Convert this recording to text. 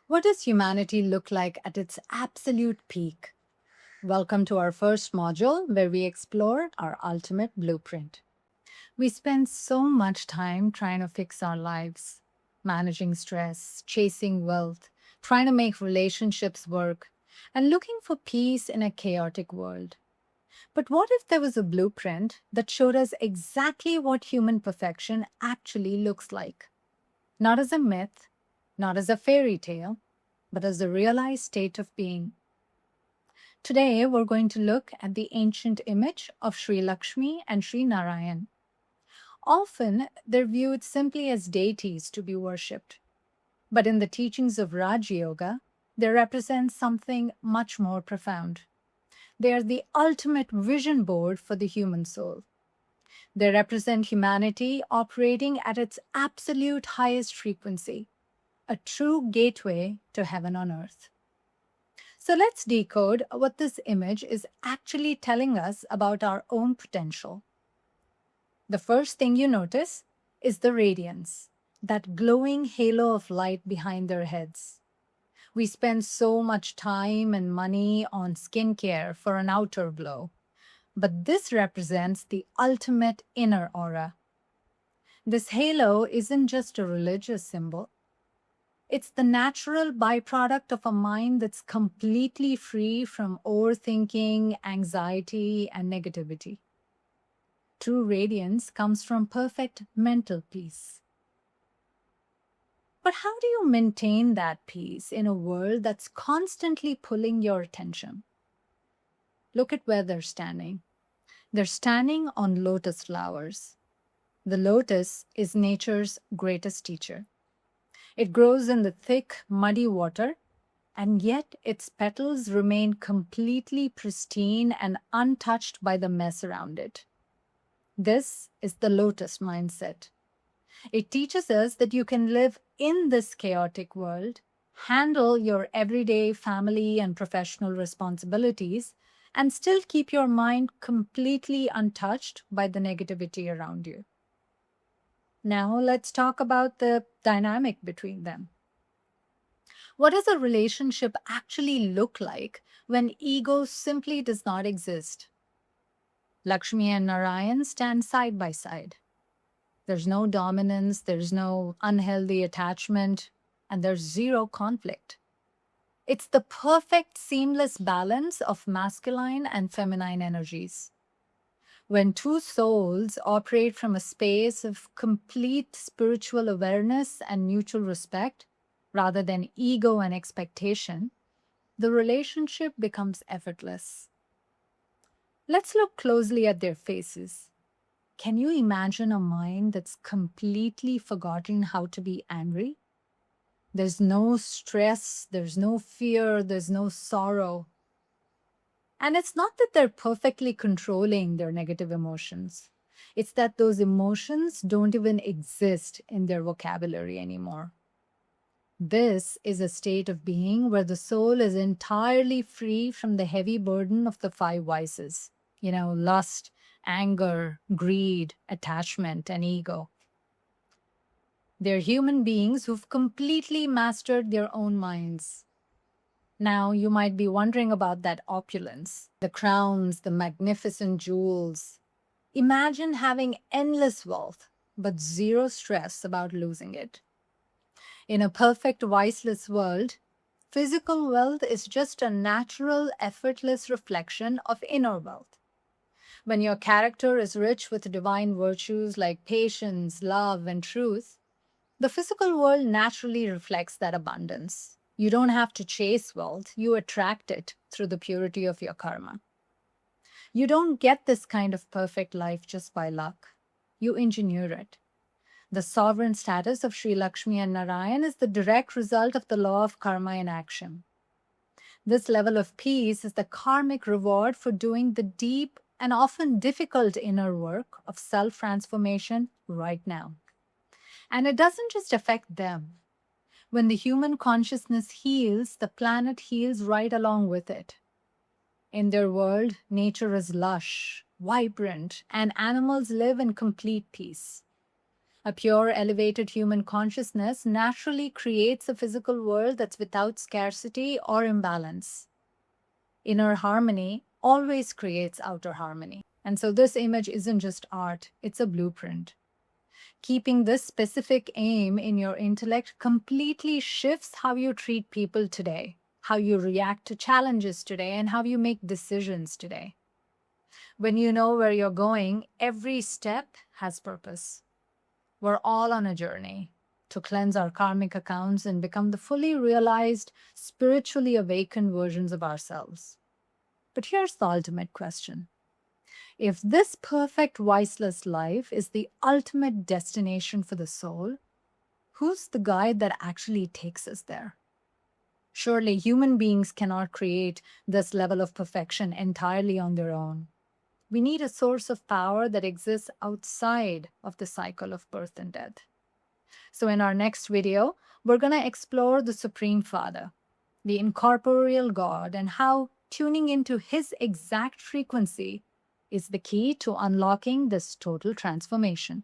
What does humanity look like at its absolute peak? Welcome to our first module where we explore our ultimate blueprint. We spend so much time trying to fix our lives, managing stress, chasing wealth, trying to make relationships work, and looking for peace in a chaotic world. But what if there was a blueprint that showed us exactly what human perfection actually looks like? Not as a myth, not as a fairy tale, but as the realized state of being. Today, we're going to look at the ancient image of Sri Lakshmi and Sri Narayan. Often, they're viewed simply as deities to be worshipped. But in the teachings of Raj Yoga, they represent something much more profound. They are the ultimate vision board for the human soul. They represent humanity operating at its absolute highest frequency, a true gateway to heaven on earth. So let's decode what this image is actually telling us about our own potential. The first thing you notice is the radiance, that glowing halo of light behind their heads. We spend so much time and money on skincare for an outer glow, but this represents the ultimate inner aura. This halo isn't just a religious symbol. It's the natural byproduct of a mind that's completely free from overthinking, anxiety, and negativity. True radiance comes from perfect mental peace. But how do you maintain that peace in a world that's constantly pulling your attention? Look at where they're standing. They're standing on lotus flowers. The lotus is nature's greatest teacher. It grows in the thick, muddy water, and yet its petals remain completely pristine and untouched by the mess around it. This is the lotus mindset. It teaches us that you can live in this chaotic world, handle your everyday family and professional responsibilities, and still keep your mind completely untouched by the negativity around you. Now let's talk about the dynamic between them. What does a relationship actually look like when ego simply does not exist? Lakshmi and Narayan stand side by side. There's no dominance, there's no unhealthy attachment, and there's zero conflict. It's the perfect seamless balance of masculine and feminine energies. When two souls operate from a space of complete spiritual awareness and mutual respect, rather than ego and expectation, the relationship becomes effortless. Let's look closely at their faces. Can you imagine a mind that's completely forgotten how to be angry? There's no stress, there's no fear, there's no sorrow. And it's not that they're perfectly controlling their negative emotions. It's that those emotions don't even exist in their vocabulary anymore. This is a state of being where the soul is entirely free from the heavy burden of the five vices, lust, anger, greed, attachment, and ego. They're human beings who've completely mastered their own minds. Now, you might be wondering about that opulence, the crowns, the magnificent jewels. Imagine having endless wealth, but zero stress about losing it. In a perfect, viceless world, physical wealth is just a natural, effortless reflection of inner wealth. When your character is rich with divine virtues like patience, love, and truth, the physical world naturally reflects that abundance. You don't have to chase wealth, you attract it through the purity of your karma. You don't get this kind of perfect life just by luck. You engineer it. The sovereign status of Sri Lakshmi and Narayan is the direct result of the law of karma in action. This level of peace is the karmic reward for doing the deep and often difficult inner work of self-transformation right now. And it doesn't just affect them. When the human consciousness heals, the planet heals right along with it. In their world, nature is lush, vibrant, and animals live in complete peace. A pure, elevated human consciousness naturally creates a physical world that's without scarcity or imbalance. Inner harmony always creates outer harmony. And so this image isn't just art, it's a blueprint. Keeping this specific aim in your intellect completely shifts how you treat people today, how you react to challenges today, and how you make decisions today. When you know where you're going, every step has purpose. We're all on a journey to cleanse our karmic accounts and become the fully realized, spiritually awakened versions of ourselves. But here's the ultimate question. If this perfect, viceless life is the ultimate destination for the soul, who's the guide that actually takes us there? Surely human beings cannot create this level of perfection entirely on their own. We need a source of power that exists outside of the cycle of birth and death. So in our next video, we're going to explore the Supreme Father, the incorporeal God, and how tuning into his exact frequency is the key to unlocking this total transformation.